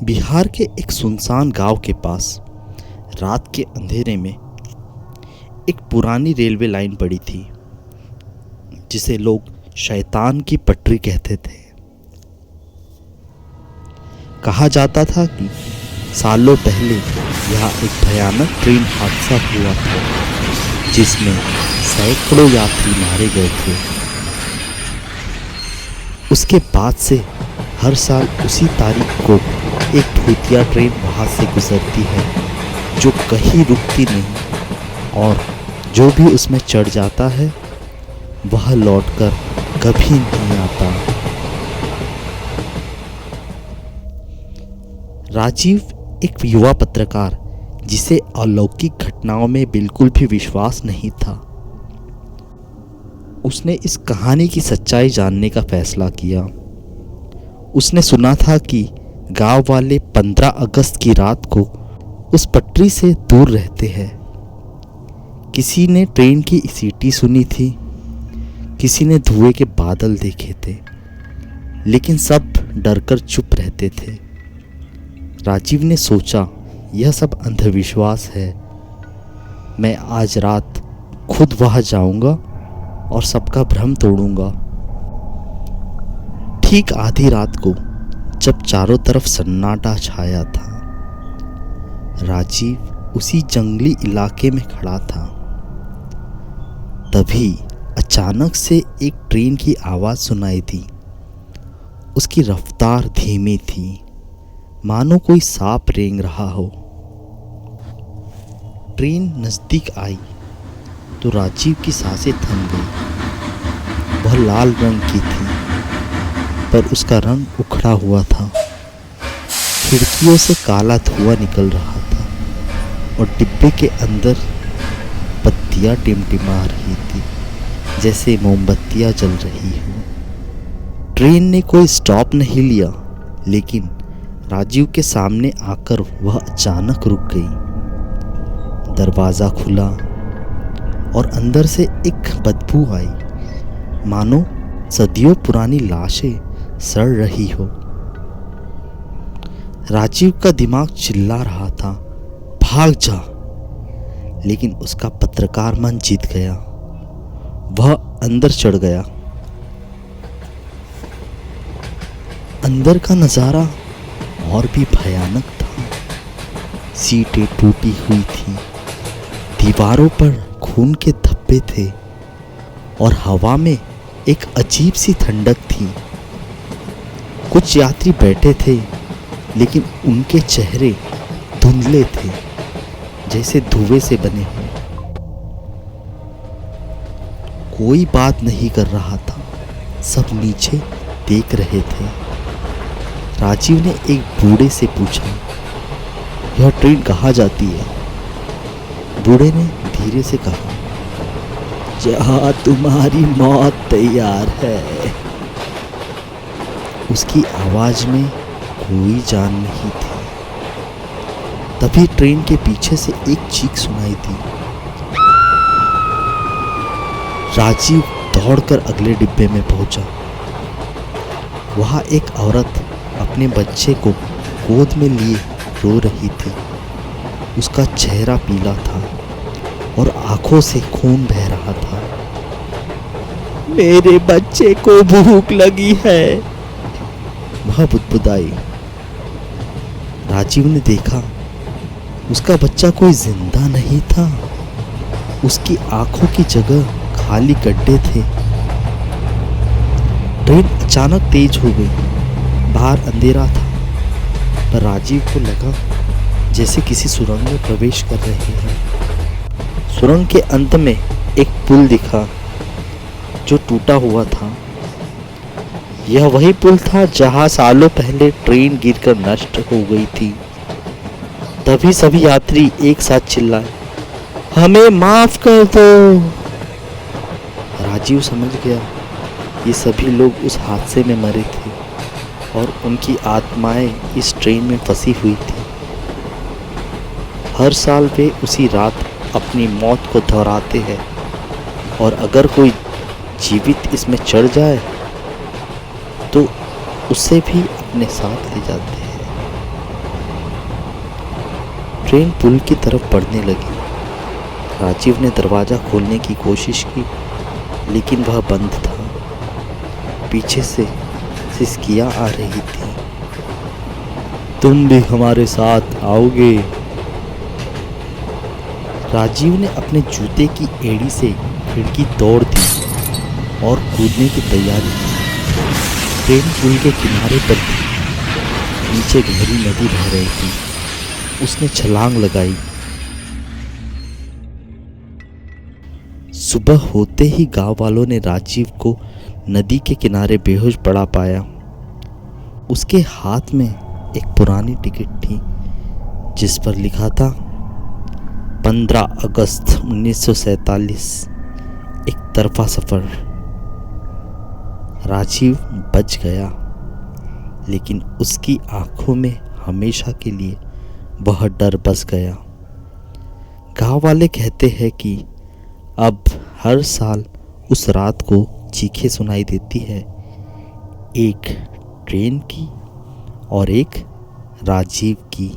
बिहार के एक सुनसान गांव के पास रात के अंधेरे में एक पुरानी रेलवे लाइन पड़ी थी जिसे लोग शैतान की पटरी कहते थे। कहा जाता था कि सालों पहले यहाँ एक भयानक ट्रेन हादसा हुआ था जिसमें सैकड़ों यात्री मारे गए थे। उसके बाद से हर साल उसी तारीख को एक भूतिया ट्रेन वहाँ से गुजरती है जो कहीं रुकती नहीं, और जो भी उसमें चढ़ जाता है वह लौटकर कभी नहीं आता। राजीव एक युवा पत्रकार जिसे अलौकिक घटनाओं में बिल्कुल भी विश्वास नहीं था, उसने इस कहानी की सच्चाई जानने का फैसला किया। उसने सुना था कि गांव वाले 15 अगस्त की रात को उस पटरी से दूर रहते हैं। किसी ने ट्रेन की सीटी सुनी थी, किसी ने धुएं के बादल देखे थे, लेकिन सब डरकर चुप रहते थे। राजीव ने सोचा यह सब अंधविश्वास है, मैं आज रात खुद वहां जाऊंगा और सबका भ्रम तोड़ूंगा। ठीक आधी रात को जब चारों तरफ सन्नाटा छाया था, राजीव उसी जंगली इलाके में खड़ा था। तभी अचानक से एक ट्रेन की आवाज सुनाई दी। उसकी रफ्तार धीमी थी, मानो कोई सांप रेंग रहा हो। ट्रेन नजदीक आई तो राजीव की सांसें थम गई। वह लाल रंग की थी, पर उसका रंग उखड़ा हुआ था। खिड़कियों से काला धुआं निकल रहा था और डिब्बे के अंदर बत्तियां टिमटिमा रही थी, जैसे मोमबत्तियां जल रही हो। ट्रेन ने कोई स्टॉप नहीं लिया, लेकिन राजीव के सामने आकर वह अचानक रुक गई। दरवाज़ा खुला और अंदर से एक बदबू आई, मानो सदियों पुरानी लाशें सड़ रही हो। राजीव का दिमाग चिल्ला रहा था, भाग जा, लेकिन उसका पत्रकार मन जीत गया। वह अंदर चढ़ गया। अंदर का नज़ारा और भी भयानक था। सीटें टूटी हुई थी, दीवारों पर खून के धब्बे थे और हवा में एक अजीब सी ठंडक थी। कुछ यात्री बैठे थे, लेकिन उनके चेहरे धुंधले थे, जैसे धुएं से बने हों। कोई बात नहीं कर रहा था, सब नीचे देख रहे थे। राजीव ने एक बूढ़े से पूछा, यह ट्रेन कहाँ जाती है? बूढ़े ने धीरे से कहा, जहाँ तुम्हारी मौत तैयार है। उसकी आवाज में कोई जान नहीं थी। तभी ट्रेन के पीछे से एक चीख सुनाई दी। राजीव दौड़कर अगले डिब्बे में पहुंचा। वहां एक औरत अपने बच्चे को गोद में लिए रो रही थी। उसका चेहरा पीला था और आंखों से खून बह रहा था। मेरे बच्चे को भूख लगी है, वह बुदबुदाई। राजीव ने देखा उसका बच्चा कोई जिंदा नहीं था। उसकी आंखों की जगह खाली गड्ढे थे। ट्रेन अचानक तेज हो गई। बाहर अंधेरा था, पर राजीव को लगा जैसे किसी सुरंग में प्रवेश कर रहे हैं। सुरंग के अंत में एक पुल दिखा जो टूटा हुआ था। यह वही पुल था जहां सालों पहले ट्रेन गिरकर नष्ट हो गई थी। तभी सभी यात्री एक साथ चिल्लाए, हमें माफ कर दो। राजीव समझ गया ये सभी लोग उस हादसे में मरे थे और उनकी आत्माएं इस ट्रेन में फंसी हुई थी। हर साल वे उसी रात अपनी मौत को दोहराते हैं, और अगर कोई जीवित इसमें चढ़ जाए तो उसे भी अपने साथ ले जाते हैं। ट्रेन पुल की तरफ बढ़ने लगी। राजीव ने दरवाज़ा खोलने की कोशिश की, लेकिन वह बंद था। पीछे से सिसकियाँ आ रही थी, तुम भी हमारे साथ आओगे। राजीव ने अपने जूते की एड़ी से खिड़की तोड़ दी और कूदने की तैयारी की। ट्रेन पुल के किनारे पर थी, नीचे गहरी नदी बह रही थी। उसने छलांग लगाई। सुबह होते ही गांव वालों ने राजीव को नदी के किनारे बेहोश पड़ा पाया। उसके हाथ में एक पुरानी टिकट थी जिस पर लिखा था 15 अगस्त 1947, एक तरफा सफर। राजीव बच गया, लेकिन उसकी आंखों में हमेशा के लिए वह डर बस गया। गांव वाले कहते हैं कि अब हर साल उस रात को चीखें सुनाई देती है, एक ट्रेन की और एक राजीव की।